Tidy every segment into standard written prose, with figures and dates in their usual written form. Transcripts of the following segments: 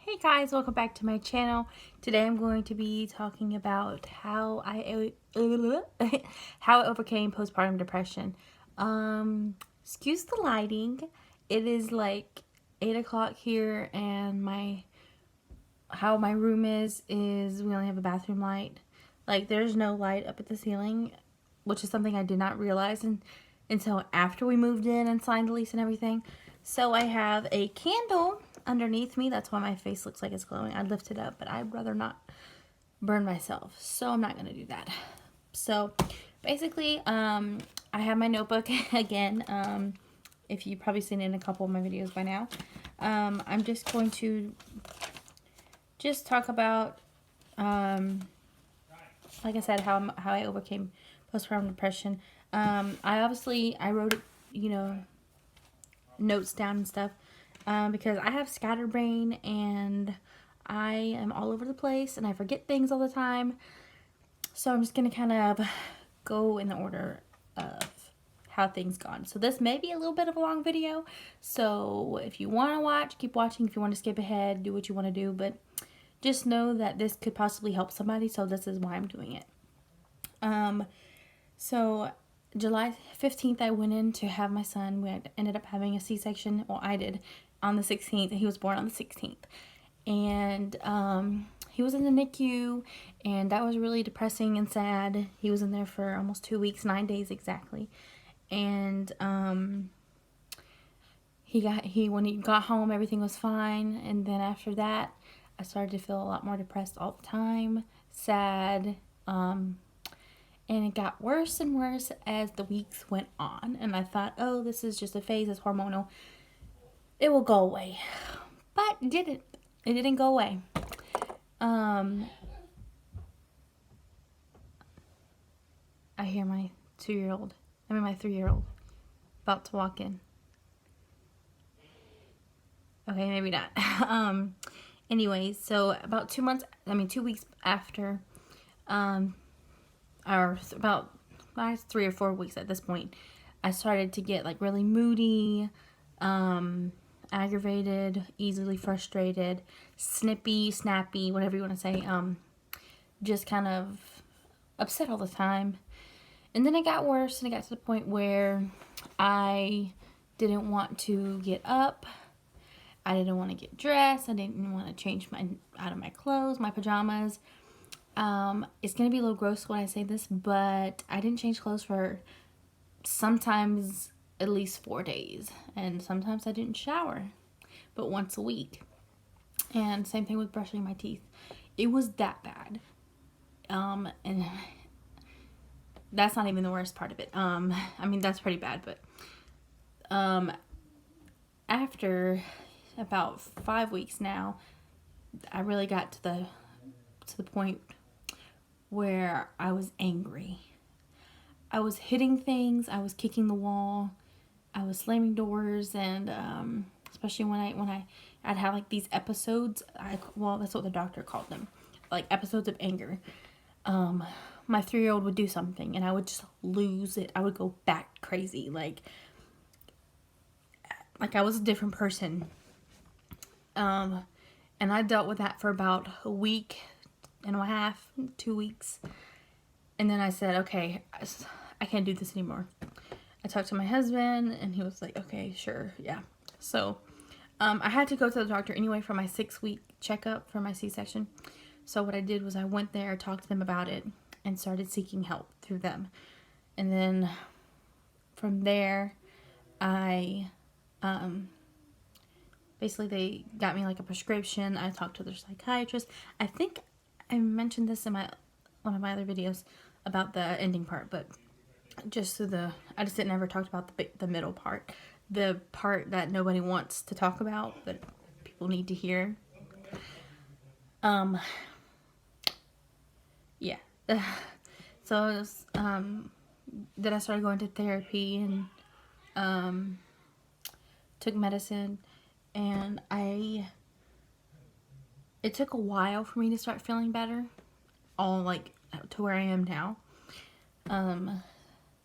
Hey guys, welcome back to my channel. Today I'm going to be talking about how I how I overcame postpartum depression. Excuse the lighting. It is like 8 o'clock here, and how my room is we only have a bathroom light. Like, there's no light up at the ceiling, which is something I did not realize until after we moved in and signed the lease and everything. So I have a candle underneath me. That's why my face looks like it's glowing. I lift it up, but I'd rather not burn myself, so I'm not going to do that. So basically, I have my notebook again. If you've probably seen it in a couple of my videos by now. I'm just going to talk about, like I said, how I overcame postpartum depression. I wrote, notes down and stuff, because I have scatterbrain and I am all over the place and I forget things all the time. So I'm just going to kind of go in the order of how things gone. So this may be a little bit of a long video. So if you want to watch, keep watching. If you want to skip ahead, do what you want to do. But just know that this could possibly help somebody. So this is why I'm doing it. So July 15th, I went in to have my son. We ended up having a C-section. Well, I did on the 16th, and he was born on the 16th. And he was in the NICU, and that was really depressing and sad. He was in there for almost 2 weeks, 9 days exactly. And when he got home, everything was fine. And then after that, I started to feel a lot more depressed all the time, sad, and it got worse and worse as the weeks went on. And I thought, oh, this is just a phase, it's hormonal, it will go away. But it didn't. It didn't go away. I hear my 3-year-old about to walk in. Okay, maybe not. Anyways, so about 2 weeks after, or about 3 or 4 weeks at this point, I started to get like really moody, aggravated, easily frustrated, snippy, snappy, whatever you want to say, just kind of upset all the time. And then it got worse, and it got to the point where I didn't want to get up. I didn't want to get dressed. I didn't want to change out of my clothes, my pajamas. It's going to be a little gross when I say this, but I didn't change clothes for sometimes at least 4 days. And sometimes I didn't shower, but once a week. And same thing with brushing my teeth. It was that bad. And that's not even the worst part of it. That's pretty bad, but after about 5 weeks now, I really got to the point where I was angry. I was hitting things, I was kicking the wall, I was slamming doors, and especially when I'd have like these episodes, that's what the doctor called them, like episodes of anger. My 3-year-old would do something and I would just lose it. I would go back crazy, like I was a different person. And I dealt with that for about a week and a half, 2 weeks. And then I said, okay, I can't do this anymore. I talked to my husband and he was like, okay, sure, yeah. So I had to go to the doctor anyway for my 6-week checkup for my C-section. So what I did was I went there, talked to them about it, and started seeking help through them. And then from there, basically they got me like a prescription. I talked to their psychiatrist. I think I mentioned this in one of my other videos about the ending part, but I just didn't ever talk about the middle part, the part that nobody wants to talk about, but people need to hear. Yeah. So it was, then I started going to therapy and took medicine, and it took a while for me to start feeling better, all like to where I am now.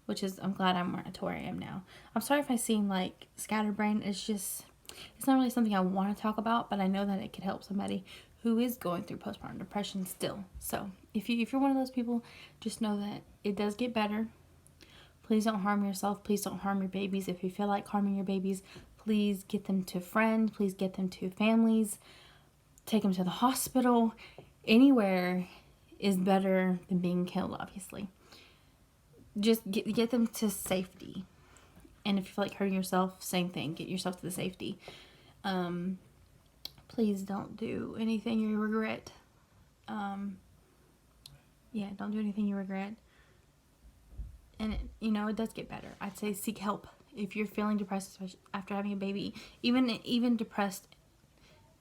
Which is, I'm glad I'm to where I am now. I'm sorry if I seem like scatterbrained. It's just, it's not really something I want to talk about, but I know that it could help somebody who is going through postpartum depression still. So if you're one of those people, just know that it does get better. Please don't harm yourself. Please don't harm your babies. If you feel like harming your babies, please get them to friends. Please get them to families. Take them to the hospital. Anywhere is better than being killed, obviously. Just get them to safety. And if you feel like hurting yourself, same thing. Get yourself to the safety. Please don't do anything you regret. Yeah, don't do anything you regret. And it does get better. I'd say seek help if you're feeling depressed, especially after having a baby. Even depressed,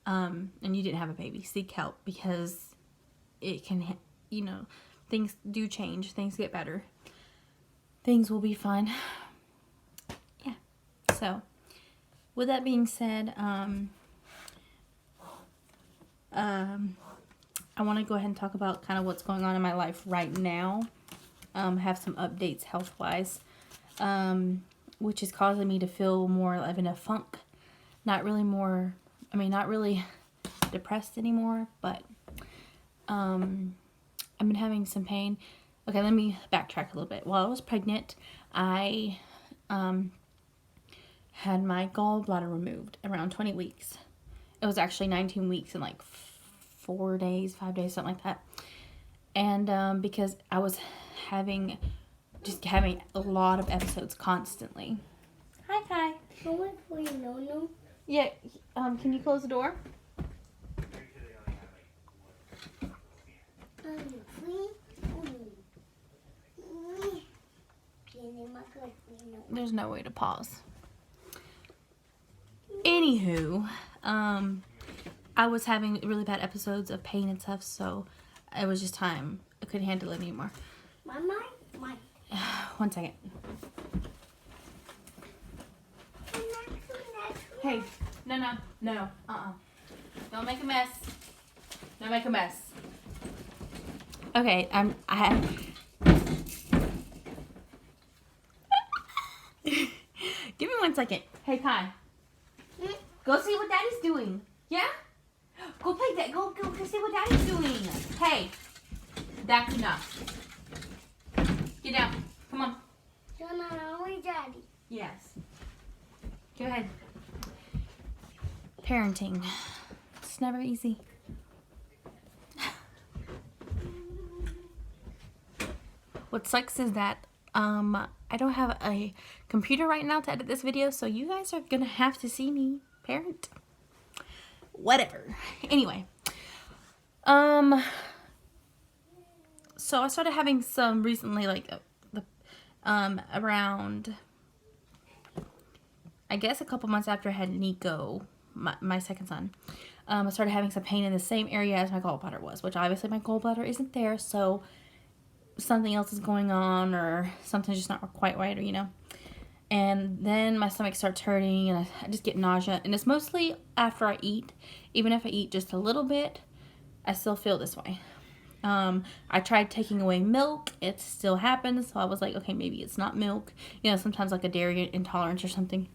and you didn't have a baby. Seek help, because it can, things do change. Things get better. Things will be fine. Yeah. So, with that being said, I want to go ahead and talk about kind of what's going on in my life right now. Have some updates health-wise, which is causing me to feel more in a funk. Not really depressed anymore, but I've been having some pain. Okay, let me backtrack a little bit. While I was pregnant, I had my gallbladder removed around 20 weeks. It was actually 19 weeks and like 5 days, something like that. And because I was having a lot of episodes constantly. Hi, Kai. No. Yeah. Can you close the door? There's no way to pause. Anywho, I was having really bad episodes of pain and stuff, so it was just time. I couldn't handle it anymore. Mine. 1 second. Hey, no. Don't make a mess. Don't make a mess. Okay, Give me 1 second. Hey, Kai. Go see what Daddy's doing. Yeah? Go play that. Go see what Daddy's doing. Hey, that's enough. Get down. Come on. Only Daddy. Yes. Go ahead. Parenting. It's never easy. What sucks is that I don't have a computer right now to edit this video, so you guys are gonna have to see me parent. Whatever. Anyway. So I started having some recently, like around, I guess a couple months after I had Nico, my second son. I started having some pain in the same area as my gallbladder was, which obviously my gallbladder isn't there, so something else is going on, or something's just not quite right, or and then my stomach starts hurting, and I just get nausea, and it's mostly after I eat. Even if I eat just a little bit, I still feel this way. I tried taking away milk. It still happens, so I was like, okay, maybe it's not milk. Sometimes like a dairy intolerance or something.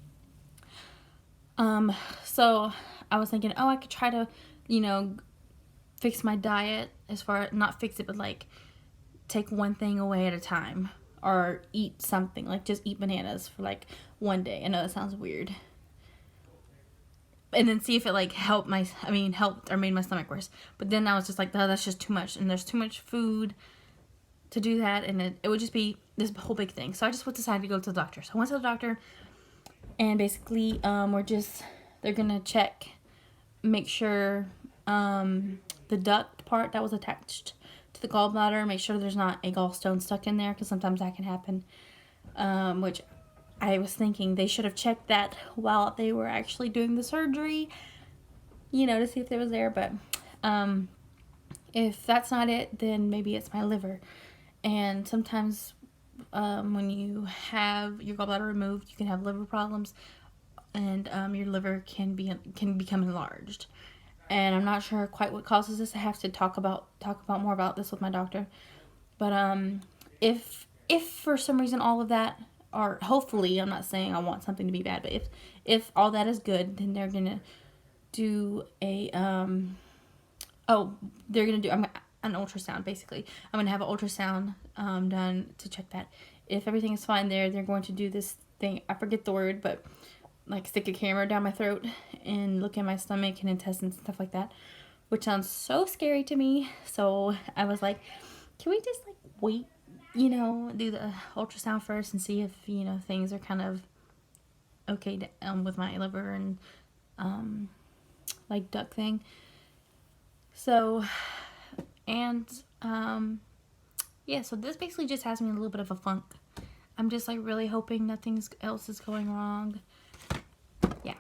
So I was thinking, I could try to, fix my diet, as far as, not fix it, but like take one thing away at a time, or eat something, like just eat bananas for like one day. I know that sounds weird. And then see if it like helped or made my stomach worse. But then I was just like, oh, that's just too much, and there's too much food to do that, and it would just be this whole big thing. So I just decided to go to the doctor. So I went to the doctor, and basically they're gonna check, make sure the duct part that was attached to the gallbladder, make sure there's not a gallstone stuck in there, because sometimes that can happen, which I was thinking they should have checked that while they were actually doing the surgery, to see if it was there. But if that's not it, then maybe it's my liver. And sometimes when you have your gallbladder removed, you can have liver problems, and your liver can become enlarged. And I'm not sure quite what causes this. I have to talk about more about this with my doctor. But if for some reason all of that, or hopefully, I'm not saying I want something to be bad, but If all that is good, then they're gonna do a they're gonna do an ultrasound. Basically, I'm gonna have an ultrasound done to check that. If everything is fine there, they're going to do this thing. I forget the word, but like stick a camera down my throat and look at my stomach and intestines and stuff like that, which sounds so scary to me. So I was like, can we just like wait, do the ultrasound first and see if, things are kind of okay with my liver and like duct thing. So, and yeah, so this basically just has me in a little bit of a funk. I'm just like really hoping nothing else is going wrong. Yeah.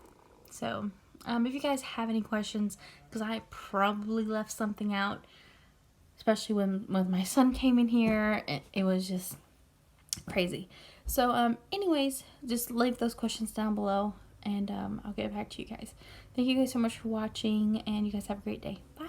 So, if you guys have any questions, because I probably left something out, especially when my son came in here, it was just crazy. So, anyways, just leave those questions down below, and I'll get back to you guys. Thank you guys so much for watching, and you guys have a great day. Bye.